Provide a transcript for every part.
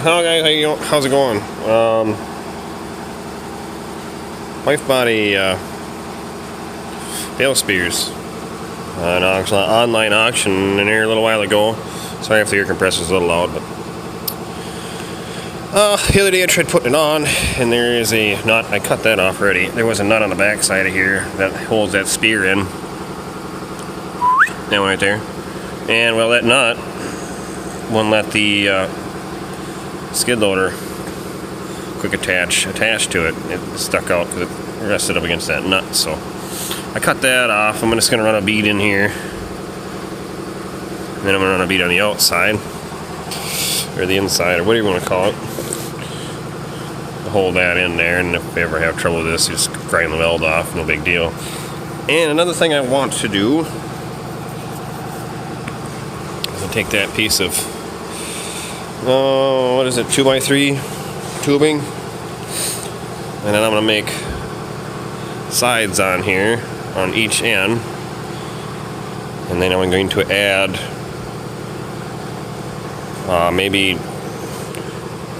Hello guys, how's it going? Wife bought a bale spears, an online auction in here a little while ago. Sorry if the air compressor's a little loud, but the other day I tried putting it on, and there is a nut. I cut that off already. There was a nut on the back side of here that holds that spear in. That one right there. And well, that nut wouldn't let the skid loader quick attach to it. It stuck out because it rested up against that nut. So I cut that off. I'm just going to run a bead in here, and then I'm going to run a bead on the outside or the inside or whatever you want to call it. Hold that in there, and if you ever have trouble with this, you just grind the weld off. No big deal. And another thing I want to do is to take that piece of what is it, 2x3 tubing, and then I'm going to make sides on here on each end, and then I'm going to add maybe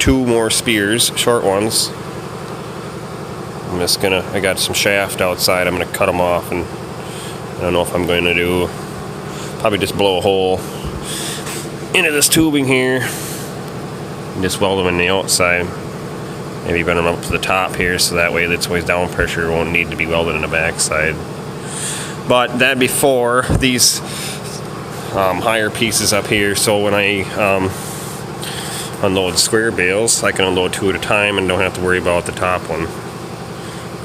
2 more spears, short ones. I got some shaft outside, I'm gonna cut them off, and I don't know if I'm going to do, probably just blow a hole into this tubing here and just weld them in the outside. Maybe bend them up to the top here, so that way that's always down pressure, won't need to be welded in the backside. But that before these higher pieces up here, so when I unload square bales, I can unload 2 at a time and don't have to worry about the top one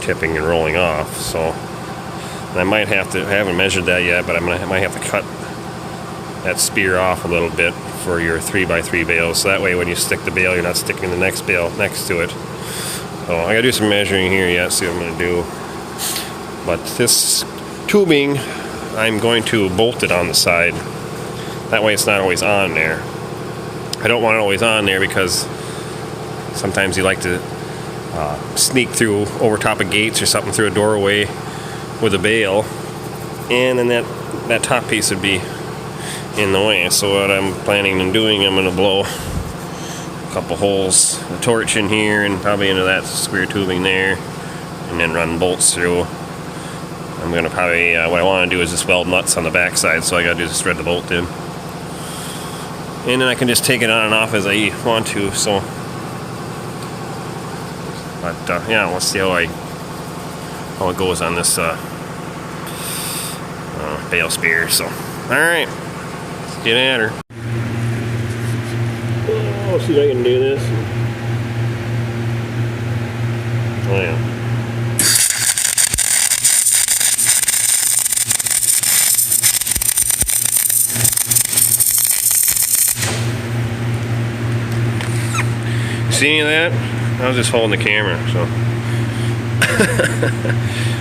tipping and rolling off. So I might have to, I haven't measured that yet, but I might have to cut that spear off a little bit for your 3x3 bales, so that way when you stick the bale, you're not sticking the next bale next to it. So I gotta do some measuring here yet, see what I'm gonna do. But this tubing, I'm going to bolt it on the side. That way it's not always on there. I don't want it always on there because sometimes you like to sneak through over top of gates or something through a doorway with a bale, and then that top piece would be in the way. So what I'm planning on doing, I'm going to blow a couple holes, a torch in here and probably into that square tubing there, and then run bolts through. I'm going to probably, what I want to do is just weld nuts on the back side, so I got to do is thread the bolt in. And then I can just take it on and off as I want to. So, but yeah, let's see how it goes on this bale spear. So, all right, let's get at her. Oh, see if I can do this. Oh yeah. See any of that? I was just holding the camera, so.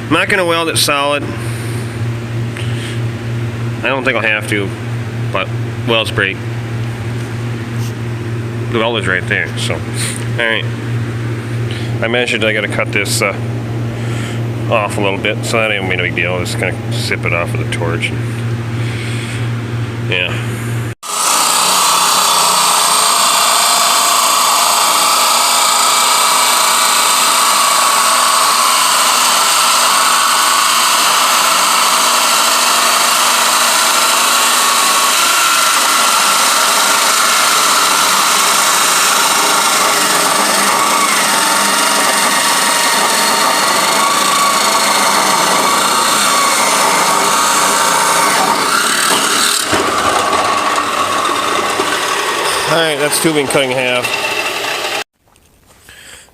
I'm not going to weld it solid. I don't think I'll have to, but welds break. The weld is right there, so. Alright. I measured, I got to cut this off a little bit, so that ain't no big deal. I'll just kind of sip it off with a torch. Yeah. Alright, that's tubing cut in half.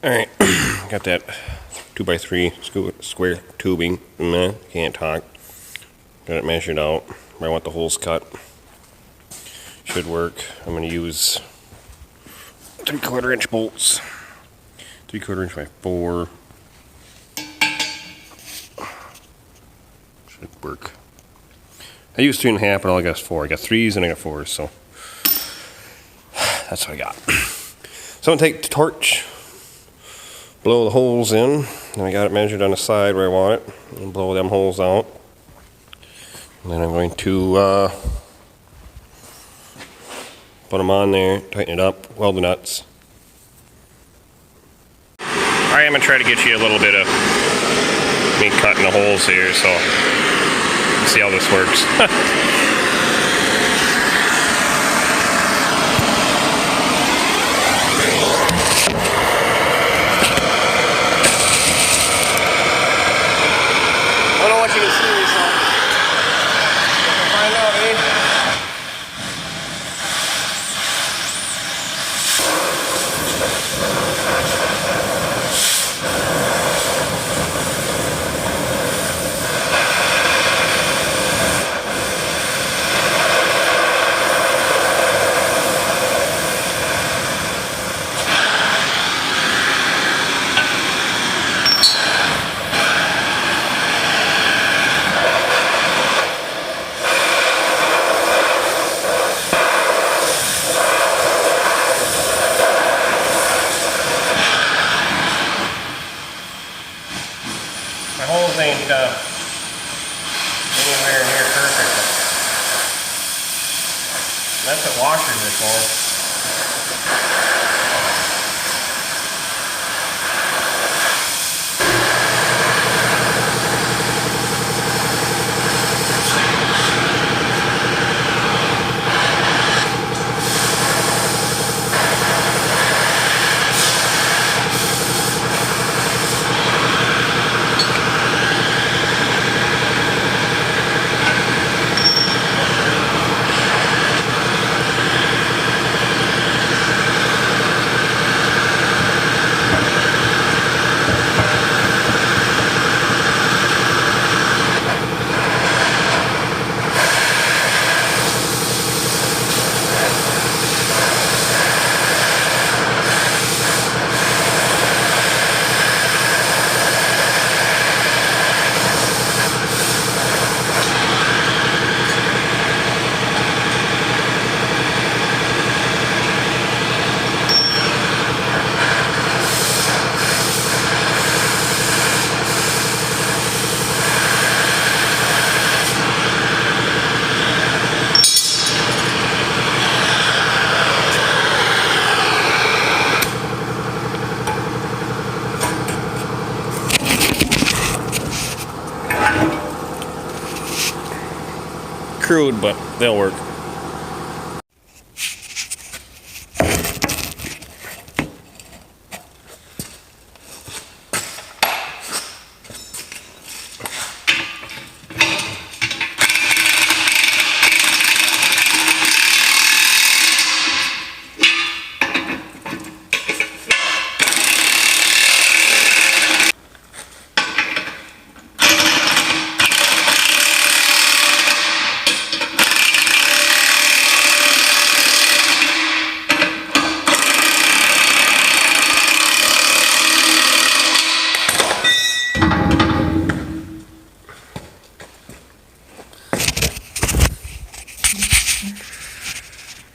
Alright, got that 2x3 square tubing. Can't talk. Got it measured out. I want the holes cut. Should work. I'm going to use 3/4 inch bolts. 3/4 inch by 4. Should work. I used 3.5, but all I got is 4. I got 3s and I got 4s, so. That's what I got. So I'm going to take the torch, blow the holes in, and I got it measured on the side where I want it, and blow them holes out. And then I'm going to put them on there, tighten it up, weld the nuts, I am gonna try to get you a little bit of me cutting the holes here, so see how this works. I don't know what you can see, so we'll find out, eh? My holes ain't anywhere near perfect. That's what washers are for. Crude, but they'll work.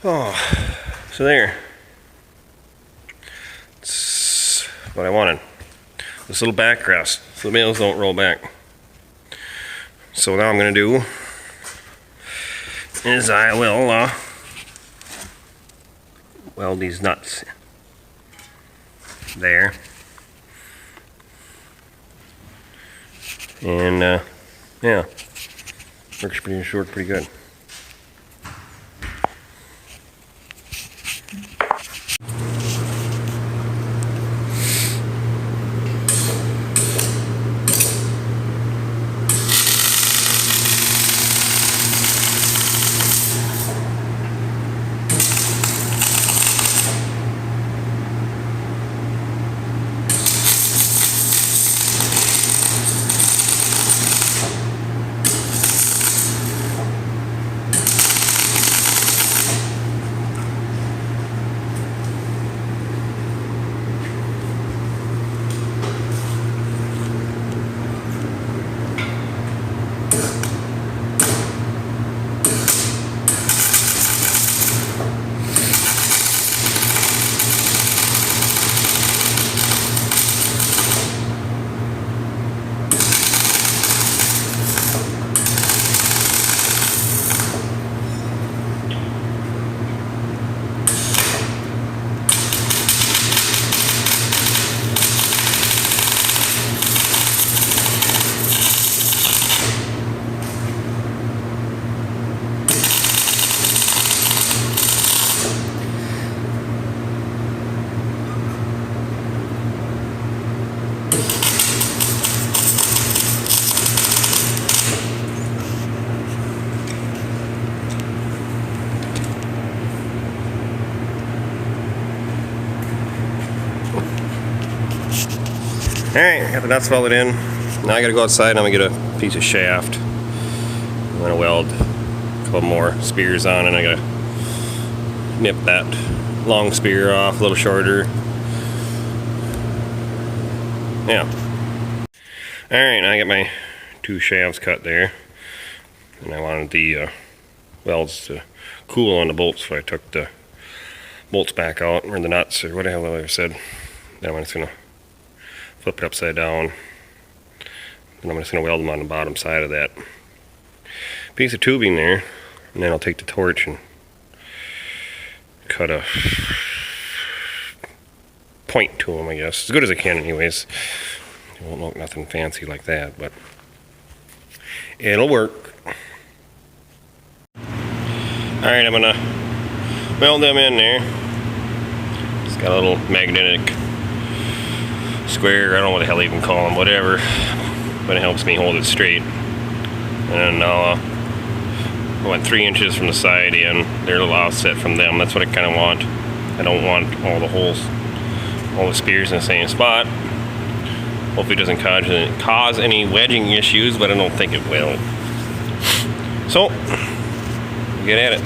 Oh, so there. It's what I wanted. This little back rest, so the bales don't roll back. So now I'm going to do is I will weld these nuts there. And yeah, works pretty good. Alright, got the nuts welded in. Now I gotta go outside and I'm gonna get a piece of shaft. I'm gonna weld a couple more spears on, and I gotta nip that long spear off a little shorter. Yeah. Alright, now I got my 2 shafts cut there. And I wanted the welds to cool on the bolts, so I took the bolts back out, or the nuts, or whatever I said. Then I'm just gonna flip it upside down, and I'm just gonna weld them on the bottom side of that piece of tubing there, and then I'll take the torch and cut a point to them, I guess, as good as I can anyways. It won't look nothing fancy like that, but it'll work. Alright, I'm gonna weld them in there. It's got a little magnetic square, I don't know what the hell you even call them, whatever, but it helps me hold it straight. And I went 3 inches from the side in. They're a little offset from them. That's what I kind of want. I don't want all the holes, all the spears in the same spot. Hopefully it doesn't cause any wedging issues, but I don't think it will. So, get at it.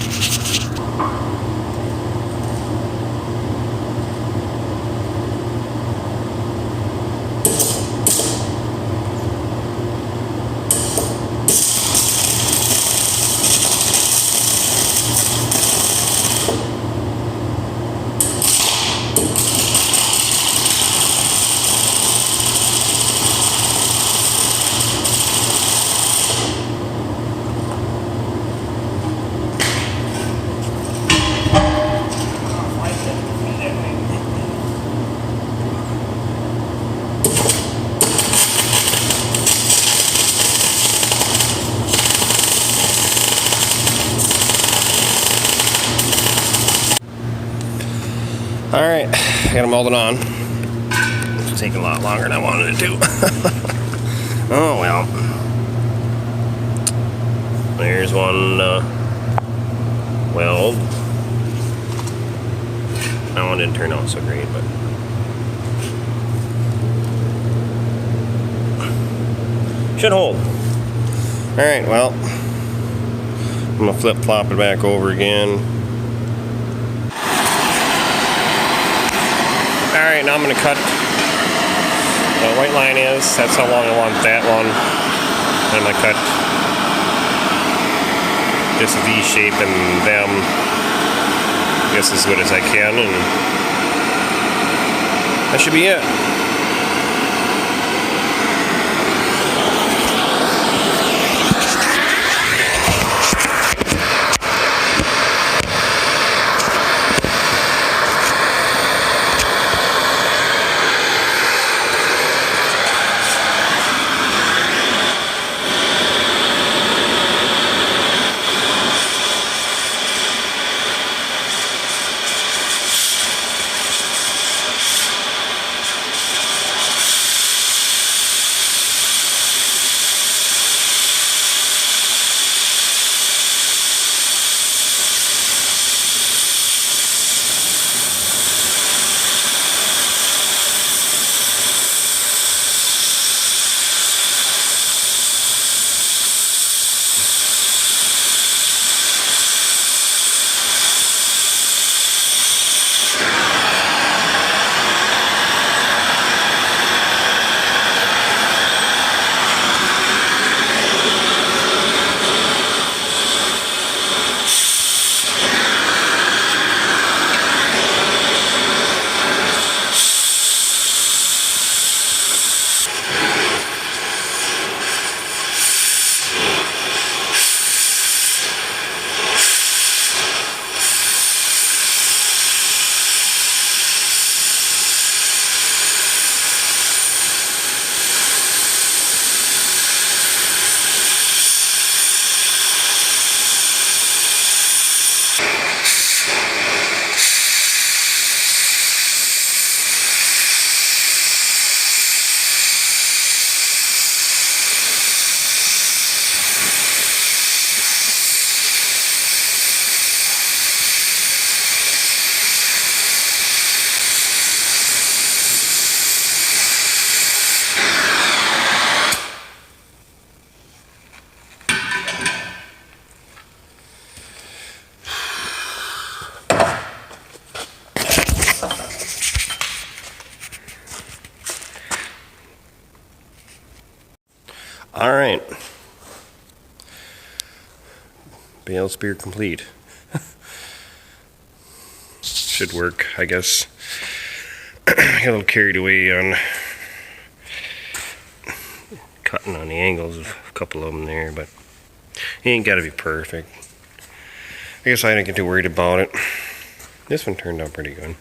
Alright, I got them welded on. It's taking a lot longer than I wanted it to. Oh well. There's one weld. That one didn't turn out so great, but should hold. Alright, well, I'm gonna flip-flop it back over again. Alright, now I'm going to cut the white line is. That's how long I want that one. I'm going to cut just a V shape and them, I guess, as good as I can, and that should be it. right. Bale spear complete. Should work, I guess. I got a little carried away on cutting on the angles of a couple of them there, but it ain't got to be perfect. I guess I didn't get too worried about it. This one turned out pretty good.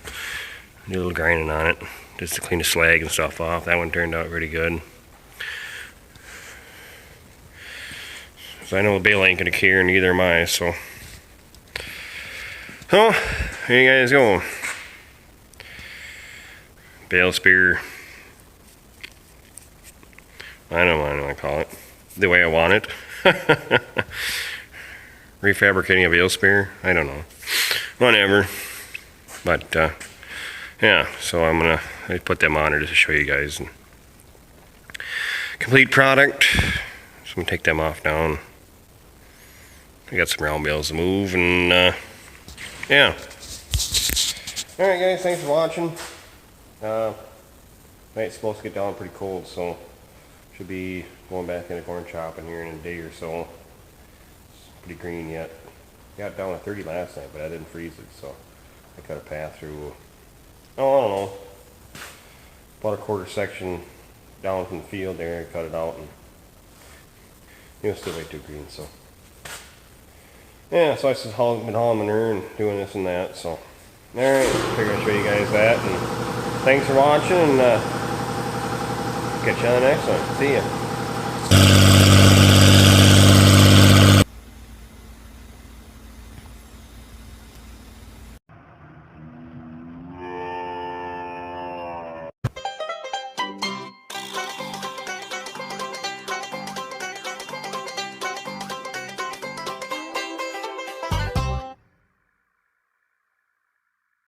Did a little grinding on it just to clean the slag and stuff off. That one turned out pretty good. So I know the bale ain't gonna care, neither am I, so. Oh, here you guys go. Bale spear. I don't know what I want to call it. The way I want it. Refabricating a bale spear? I don't know. Whatever. But, yeah, so I put them on here just to show you guys. Complete product. So I'm going to take them off now. I got some round bales to move, and, yeah. Alright guys, thanks for watching. Night's supposed to get down pretty cold, so should be going back into corn chopping here in a day or so. It's pretty green yet. Got down to 30 last night, but I didn't freeze it, so I cut a path through. Oh, I don't know. About a quarter section down from the field there. I cut it out, and it was still way too green. So yeah, so I just been hauling manure and doing this and that. So alright, figured I'd show you guys that, and thanks for watching, and catch you on the next one. See ya.